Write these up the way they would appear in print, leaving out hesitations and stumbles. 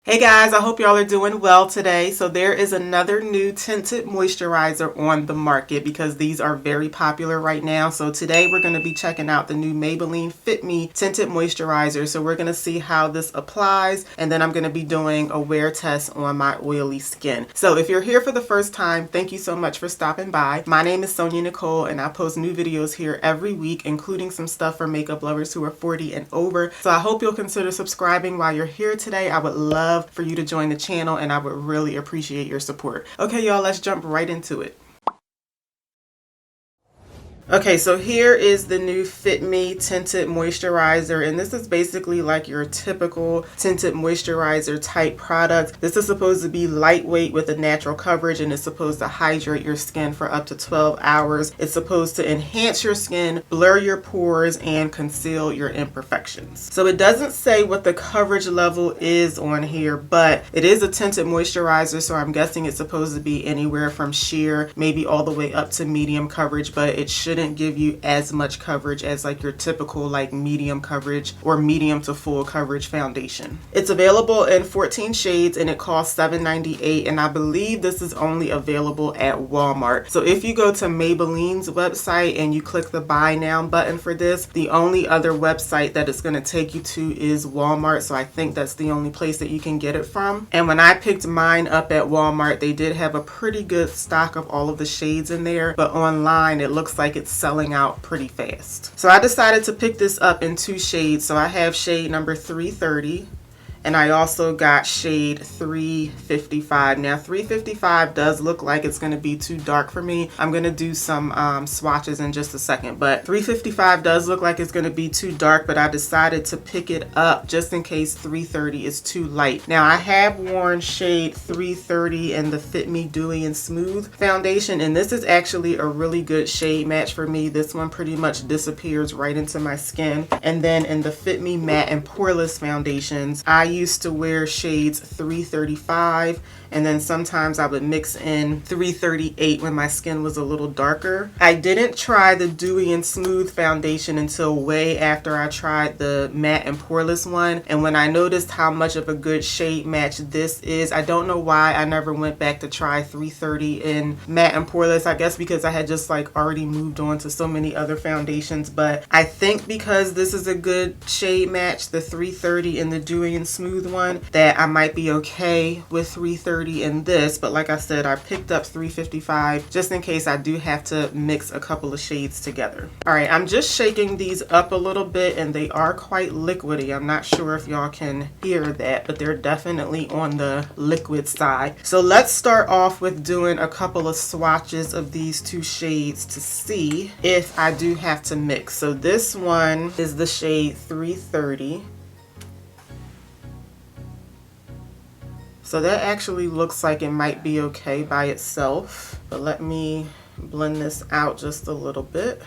Hey guys, I hope y'all are doing well today. So there is another new tinted moisturizer on the market because these are very popular right now. So today we're going to be checking out the new Maybelline Fit Me Tinted Moisturizer. So we're going to see how this applies, and then I'm going to be doing a wear test on my oily skin. So if you're here for the first time, thank you so much for stopping by. My name is SonyaNicole and I post new videos here every week, including some stuff for makeup lovers who are 40 and over. So I hope you'll consider subscribing while you're here today. I would love for you to join the channel and I would really appreciate your support. Okay, y'all, let's jump right into it. Okay, so here is the new Fit Me Tinted Moisturizer, and this is basically like your typical tinted moisturizer type product. This is supposed to be lightweight with a natural coverage, and it's supposed to hydrate your skin for up to 12 hours. It's supposed to enhance your skin, blur your pores, and conceal your imperfections. So it doesn't say what the coverage level is on here, but it is a tinted moisturizer, so I'm guessing it's supposed to be anywhere from sheer, maybe all the way up to medium coverage, but it shouldn't give you as much coverage as like your typical like medium coverage or medium to full coverage foundation. It's available in 14 shades and it costs $7.98, and I believe this is only available at Walmart. So if you go to Maybelline's website and you click the buy now button for this, the only other website that it's going to take you to is Walmart. So I think that's the only place that you can get it from. And when I picked mine up at Walmart, they did have a pretty good stock of all of the shades in there, but online it looks like it's selling out pretty fast. So I decided to pick this up in two shades. So I have shade number 330 and I also got shade 355. Now 355 does look like it's going to be too dark for me. I'm going to do some swatches in just a second, but 355 does look like it's going to be too dark, but I decided to pick it up just in case 330 is too light. Now I have worn shade 330 in the Fit Me Dewy and Smooth foundation, and this is actually a really good shade match for me. This one pretty much disappears right into my skin. And then in the Fit Me Matte and Poreless foundations, I used to wear shades 335, and then sometimes I would mix in 338 when my skin was a little darker. I didn't try the Dewy and Smooth foundation until way after I tried the matte and poreless one, and when I noticed how much of a good shade match this is, I don't know why I never went back to try 330 in matte and poreless. I guess because I had just like already moved on to so many other foundations, but I think because this is a good shade match, the 330 and the Dewy and Smooth one, that I might be okay with 330 in this. But like I said, I picked up 355 just in case I do have to mix a couple of shades together. All right, I'm just shaking these up a little bit and they are quite liquidy. I'm not sure if y'all can hear that, but they're definitely on the liquid side. So let's start off with doing a couple of swatches of these two shades to see if I do have to mix. So this one is the shade 330. So that actually looks like it might be okay by itself, but let me blend this out just a little bit.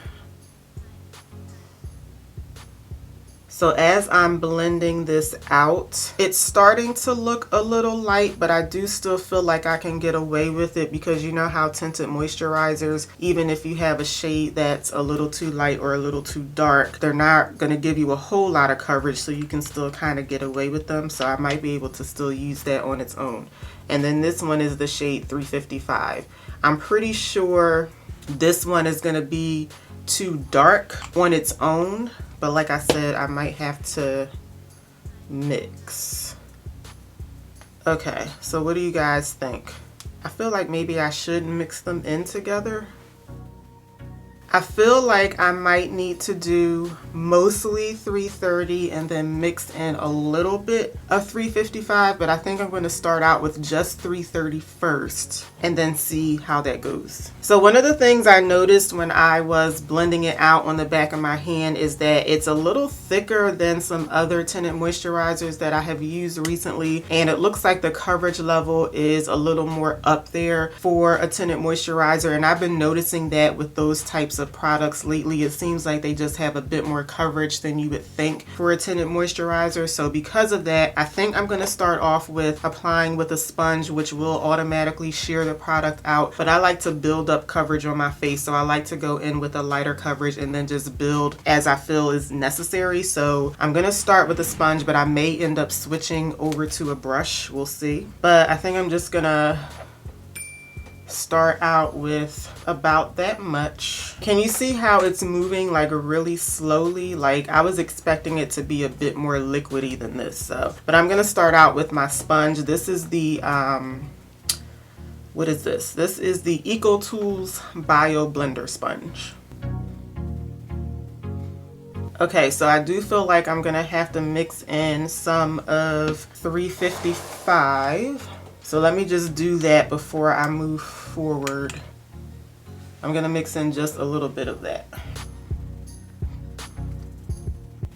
So as I'm blending this out, it's starting to look a little light, but I do still feel like I can get away with it because you know how tinted moisturizers, even if you have a shade that's a little too light or a little too dark, they're not going to give you a whole lot of coverage, so you can still kind of get away with them. So I might be able to still use that on its own. And then this one is the shade 355. I'm pretty sure this one is going to be too dark on its own, but like I said, I might have to mix. Okay, so what do you guys think? I feel like maybe I should mix them in together. I feel like I might need to do mostly 330 and then mix in a little bit of 355, but I think I'm going to start out with just 330 first and then see how that goes. So one of the things I noticed when I was blending it out on the back of my hand is that it's a little thicker than some other tinted moisturizers that I have used recently, and it looks like the coverage level is a little more up there for a tinted moisturizer, and I've been noticing that with those types types of products lately, it seems like they just have a bit more coverage than you would think for a tinted moisturizer. So because of that, I think I'm going to start off with applying with a sponge, which will automatically sheer the product out. But I like to build up coverage on my face, so I like to go in with a lighter coverage and then just build as I feel is necessary. So I'm going to start with a sponge, but I may end up switching over to a brush. We'll see. But I think I'm just going to start out with about that much. Can you see how it's moving like really slowly? Like I was expecting it to be a bit more liquidy than this. So, but I'm gonna start out with my sponge. This is the what is this? This is the EcoTools Bio Blender Sponge. Okay, so I do feel like I'm gonna have to mix in some of 355. So let me just do that before I move forward. I'm gonna mix in just a little bit of that.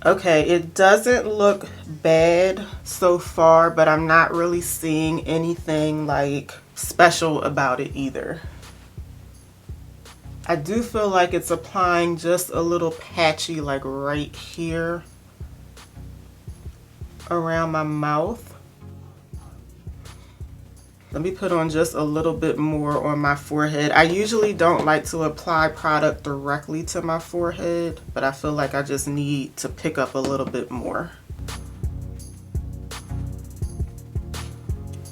Okay, it doesn't look bad so far, but I'm not really seeing anything like special about it either. I do feel like it's applying just a little patchy, like right here around my mouth. Let me put on just a little bit more on my forehead. I usually don't like to apply product directly to my forehead, but I feel like I just need to pick up a little bit more.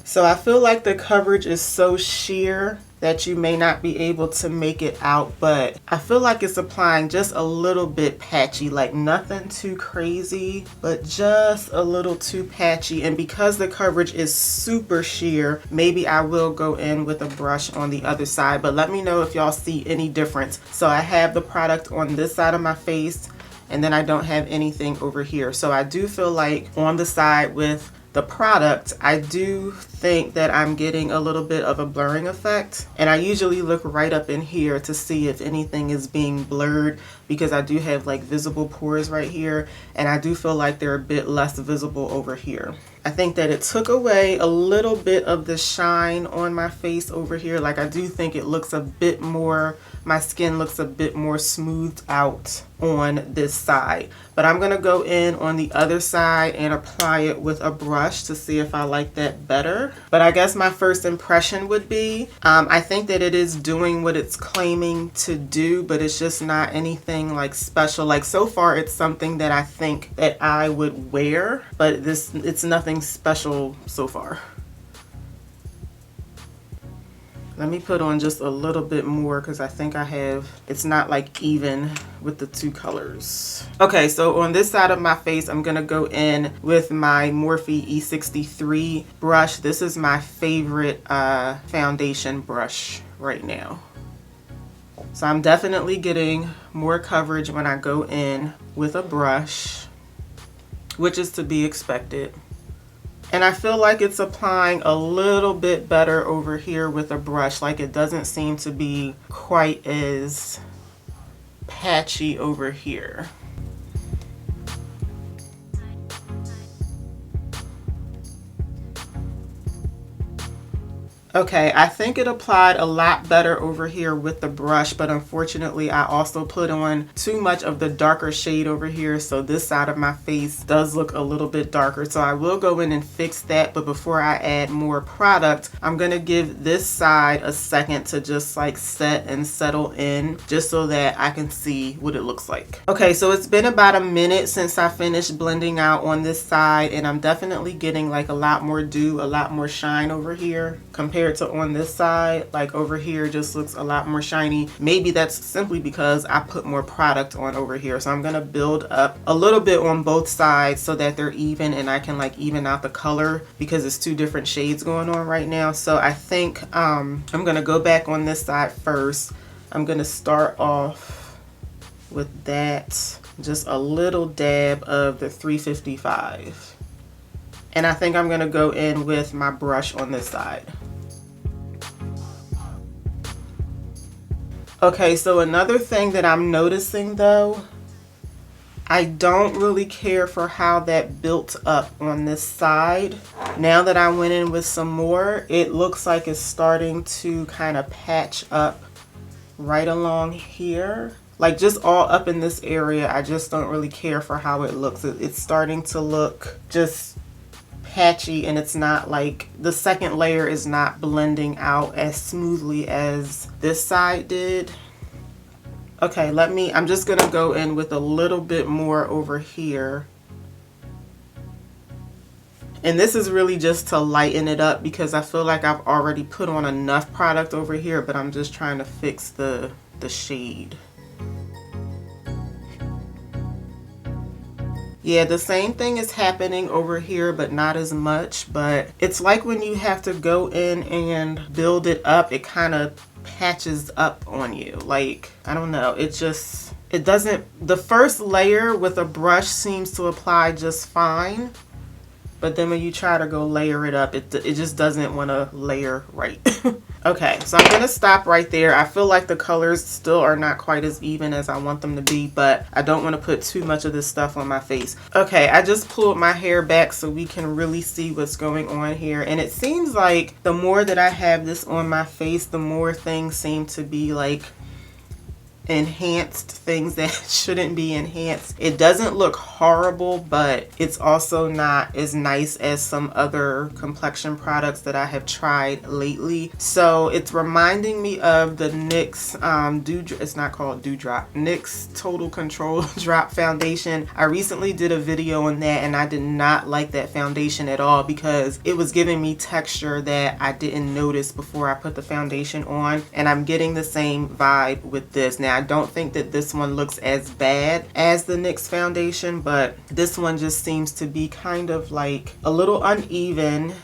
So I feel like the coverage is so sheer that you may not be able to make it out, but I feel like it's applying just a little bit patchy, like nothing too crazy, but just a little too patchy. And because the coverage is super sheer, maybe I will go in with a brush on the other side, but let me know if y'all see any difference. So I have the product on this side of my face, and then I don't have anything over here. So I do feel like on the side with the product, I do think that I'm getting a little bit of a blurring effect, and I usually look right up in here to see if anything is being blurred, because I do have like visible pores right here, and I do feel like they're a bit less visible over here. I think that it took away a little bit of the shine on my face over here. Like I do think it looks a bit more, my skin looks a bit more smoothed out on this side. But I'm gonna go in on the other side and apply it with a brush to see if I like that better. But I guess my first impression would be, I think that it is doing what it's claiming to do, but it's just not anything like special. Like so far it's something that I think that I would wear, but it's nothing special so far. Let me put on just a little bit more because I think I have, it's not like even with the two colors. Okay, so on this side of my face, I'm gonna go in with my Morphe E63 brush. This is my favorite foundation brush right now. So I'm definitely getting more coverage when I go in with a brush, which is to be expected. And I feel like it's applying a little bit better over here with a brush. Like it doesn't seem to be quite as patchy over here. Okay, I think it applied a lot better over here with the brush, but unfortunately I also put on too much of the darker shade over here, so this side of my face does look a little bit darker. So I will go in and fix that, but before I add more product, I'm gonna give this side a second to just like set and settle in, just so that I can see what it looks like. Okay, so it's been about a minute since I finished blending out on this side, and I'm definitely getting like a lot more dew, a lot more shine over here compared to on this side. Like over here just looks a lot more shiny. Maybe that's simply because I put more product on over here. So I'm gonna build up a little bit on both sides so that they're even, and I can like even out the color because it's two different shades going on right now. So I think I'm gonna go back on this side first. I'm gonna start off with that, just a little dab of the 355. And I think I'm gonna go in with my brush on this side. Okay, so another thing that I'm noticing though, I don't really care for how that built up on this side. Now that I went in with some more, it looks like it's starting to kind of patch up right along here. like just all up in this area, I just don't really care for how it looks. It's starting to look just patchy, and it's not like the second layer is not blending out as smoothly as this side did. Okay, I'm just gonna go in with a little bit more over here. And this is really just to lighten it up because I feel like I've already put on enough product over here, but I'm just trying to fix the shade. Yeah, the same thing is happening over here, but not as much. But it's like when you have to go in and build it up, it kind of patches up on you. Like, I don't know, it doesn't, the first layer with a brush seems to apply just fine. But then when you try to go layer it up, it just doesn't want to layer right. Okay, so I'm going to stop right there. I feel like the colors still are not quite as even as I want them to be, but I don't want to put too much of this stuff on my face. Okay, I just pulled my hair back so we can really see what's going on here. And it seems like the more that I have this on my face, the more things seem to be like enhanced, things that shouldn't be enhanced. It doesn't look horrible, but it's also not as nice as some other complexion products that I have tried lately. So it's reminding me of the NYX it's not called Dewdrop, NYX Total Control Drop Foundation. I recently did a video on that and I did not like that foundation at all because it was giving me texture that I didn't notice before I put the foundation on, and I'm getting the same vibe with this. Now I don't think that this one looks as bad as the NYX foundation, but this one just seems to be kind of like a little uneven.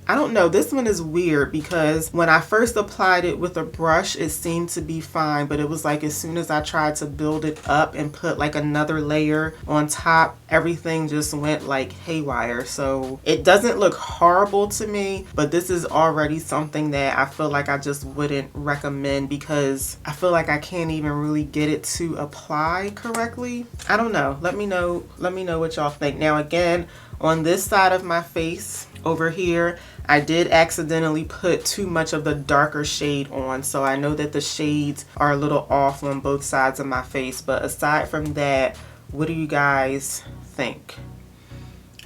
I don't know, this one is weird because when I first applied it with a brush, it seemed to be fine, but it was like as soon as I tried to build it up and put like another layer on top, everything just went like haywire. So it doesn't look horrible to me, but this is already something that I feel like I just wouldn't recommend because I feel like I can't even really get it to apply correctly. I don't know. Let me know what y'all think. Now again, on this side of my face over here, I did accidentally put too much of the darker shade on, so I know that the shades are a little off on both sides of my face. But aside from that, what do you guys think?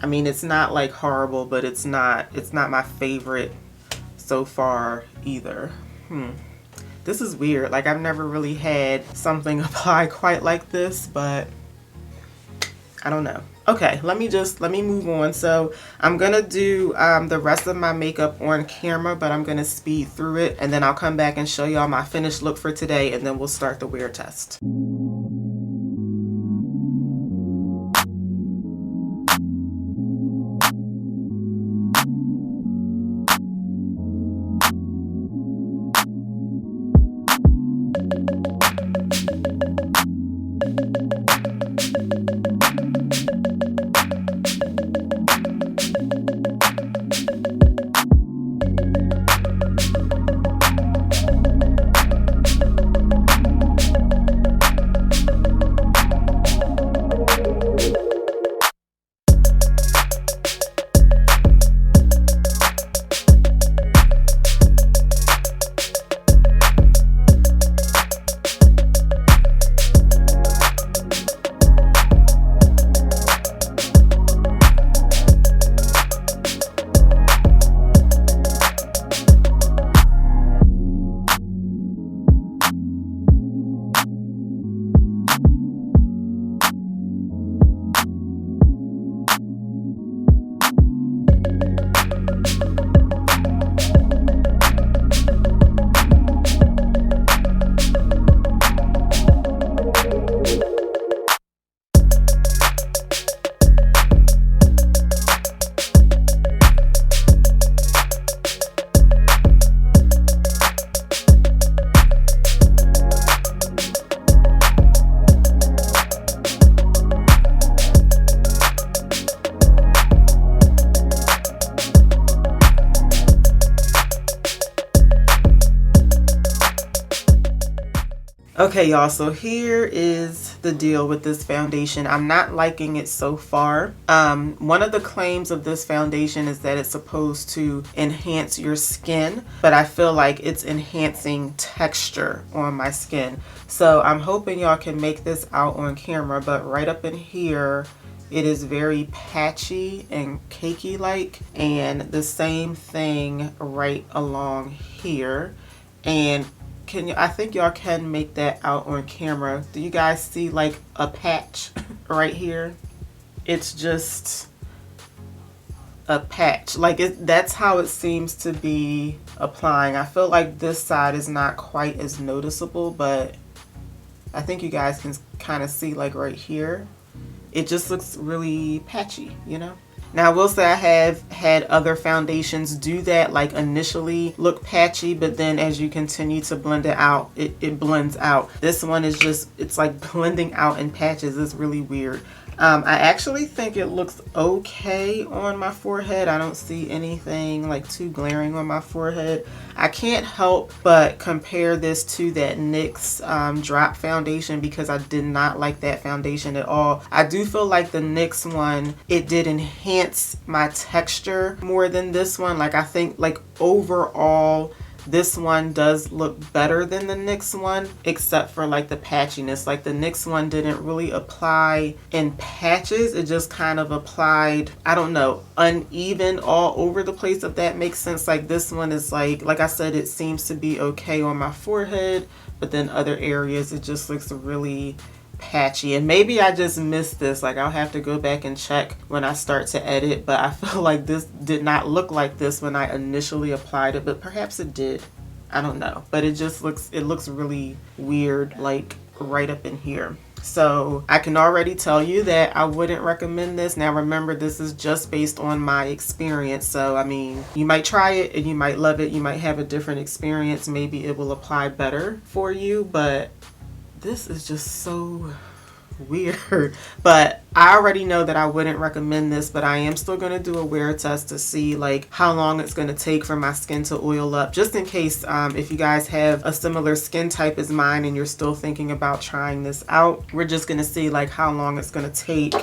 I mean, it's not like horrible, but it's not my favorite so far either. This is weird. Like, I've never really had something apply quite like this, but I don't know. Okay, let me move on. So I'm gonna do the rest of my makeup on camera, but I'm gonna speed through it, and then I'll come back and show y'all my finished look for today, and then we'll start the wear test. Okay, y'all, so here is the deal with this foundation. I'm not liking it so far. One of the claims of this foundation is that it's supposed to enhance your skin, but I feel like it's enhancing texture on my skin. So I'm hoping y'all can make this out on camera, but right up in here, it is very patchy and cakey like, and the same thing right along here. And I think y'all can make that out on camera. Do you guys see like a patch right here? It's just a patch. Like that's how it seems to be applying. I feel like this side is not quite as noticeable, but I think you guys can kind of see like right here. It just looks really patchy, you know? Now, I will say I have had other foundations do that, like initially look patchy, but then as you continue to blend it out, it blends out. This one is just, it's like blending out in patches. It's really weird. I actually think it looks okay on my forehead. I don't see anything like too glaring on my forehead. I can't help but compare this to that NYX drop foundation because I did not like that foundation at all. I do feel like the NYX one, it did enhance my texture more than this one. Like I think like overall, this one does look better than the NYX one, except for like the patchiness. Like the NYX one didn't really apply in patches. It just kind of applied, I don't know, uneven all over the place, if that makes sense. Like this one is like I said, it seems to be okay on my forehead, but then other areas, it just looks really patchy. And maybe I just missed this. Like I'll have to go back and check when I start to edit, but I feel like this did not look like this when I initially applied it, but perhaps it did. I don't know, but it just looks really weird, like right up in here. So I can already tell you that I wouldn't recommend this. Now remember, this is just based on my experience. So I mean, you might try it and you might love it. You might have a different experience. Maybe it will apply better for you, but this is just so weird. But I already know that I wouldn't recommend this, but I am still going to do a wear test to see like how long it's going to take for my skin to oil up, just in case if you guys have a similar skin type as mine and you're still thinking about trying this out. We're just going to see like how long it's going to take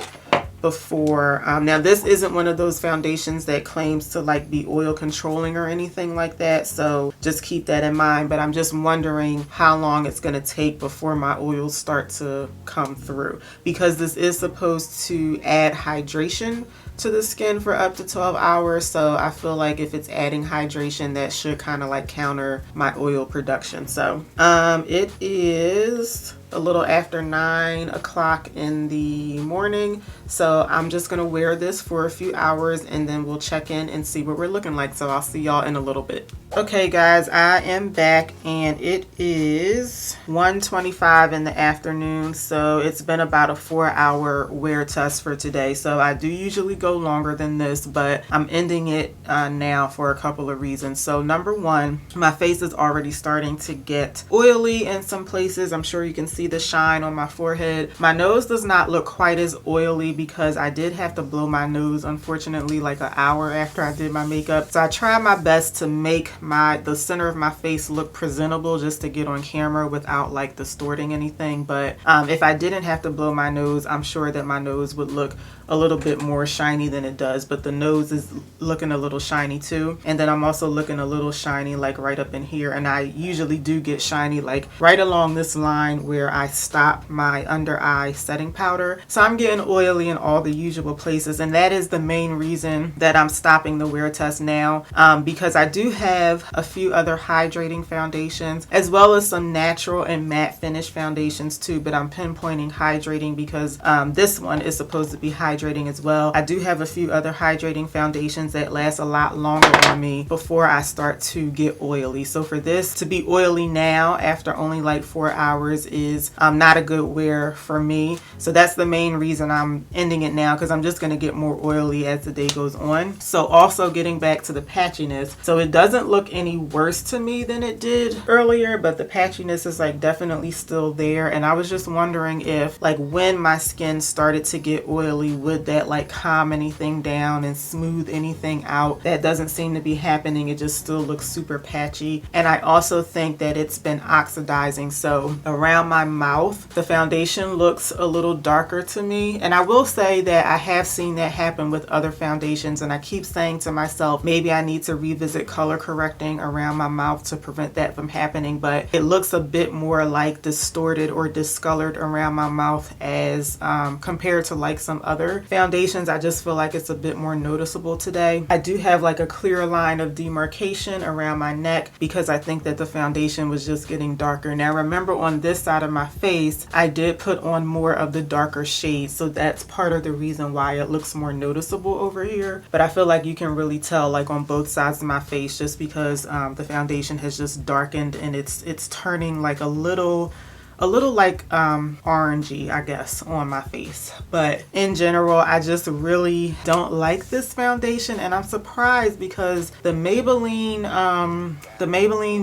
before. Now this isn't one of those foundations that claims to like be oil controlling or anything like that, so just keep that in mind. But I'm just wondering how long it's going to take before my oils start to come through, because this is supposed to add hydration to the skin for up to 12 hours. So I feel like if it's adding hydration, that should kind of like counter my oil production. So it is a little after 9 o'clock in the morning, so I'm just gonna wear this for a few hours and then we'll check in and see what we're looking like. So I'll see y'all in a little bit. Okay guys, I am back and it is 1:25 in the afternoon, so it's been about a 4-hour wear test for today. So I do usually go longer than this, but I'm ending it now for a couple of reasons. So number one, my face is already starting to get oily in some places. I'm sure you can see the shine on my forehead. My nose does not look quite as oily because I did have to blow my nose, unfortunately, like an hour after I did my makeup. So I tried my best to make the center of my face look presentable just to get on camera without like distorting anything. But if I didn't have to blow my nose, I'm sure that my nose would look a little bit more shiny than it does. But the nose is looking a little shiny too, and then I'm also looking a little shiny like right up in here, and I usually do get shiny like right along this line where I stop my under eye setting powder. So I'm getting oily in all the usual places, and that is the main reason that I'm stopping the wear test now, because I do have a few other hydrating foundations as well as some natural and matte finish foundations too, but I'm pinpointing hydrating because this one is supposed to be hydrating as well. I do have a few other hydrating foundations that last a lot longer on me before I start to get oily. So for this to be oily now after only like 4 hours is not a good wear for me. So that's the main reason I'm ending it now, because I'm just going to get more oily as the day goes on. So also getting back to the patchiness, so it doesn't look any worse to me than it did earlier, but the patchiness is like definitely still there. And I was just wondering if like when my skin started to get oily, would that like calm anything down and smooth anything out? That doesn't seem to be happening. It just still looks super patchy. And I also think that it's been oxidizing. So around my mouth, the foundation looks a little darker to me. And I will say that I have seen that happen with other foundations, and I keep saying to myself, maybe I need to revisit color correcting around my mouth to prevent that from happening. But it looks a bit more like distorted or discolored around my mouth as compared to like some other foundations. I just feel like it's a bit more noticeable today. I do have like a clear line of demarcation around my neck because I think that the foundation was just getting darker. Now remember, on this side of my face I did put on more of the darker shades, so that's part of the reason why it looks more noticeable over here. But I feel like you can really tell like on both sides of my face just because the foundation has just darkened and it's turning like a little like orangey, I guess, on my face. But in general, I just really don't like this foundation, and I'm surprised because the Maybelline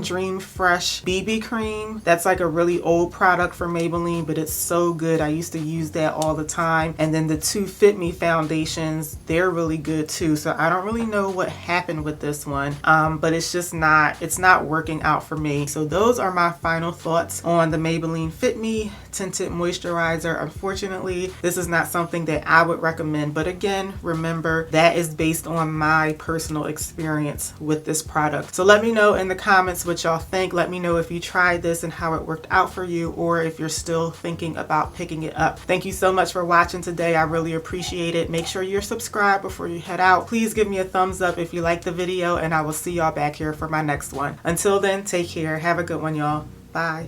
Dream Fresh BB cream, that's like a really old product for Maybelline, but it's so good. I used to use that all the time. And then the two Fit Me foundations, they're really good too. So I don't really know what happened with this one, but it's not working out for me. So those are my final thoughts on the Maybelline Fit Me Tinted Moisturizer. Unfortunately, this is not something that I would recommend, but again, remember that is based on my personal experience with this product. So let me know in the comments what y'all think. Let me know if you tried this and how it worked out for you, or if you're still thinking about picking it up. Thank you so much for watching today. I really appreciate it. Make sure you're subscribed before you head out. Please give me a thumbs up if you liked the video, and I will see y'all back here for my next one. Until then, take care. Have a good one, y'all. Bye.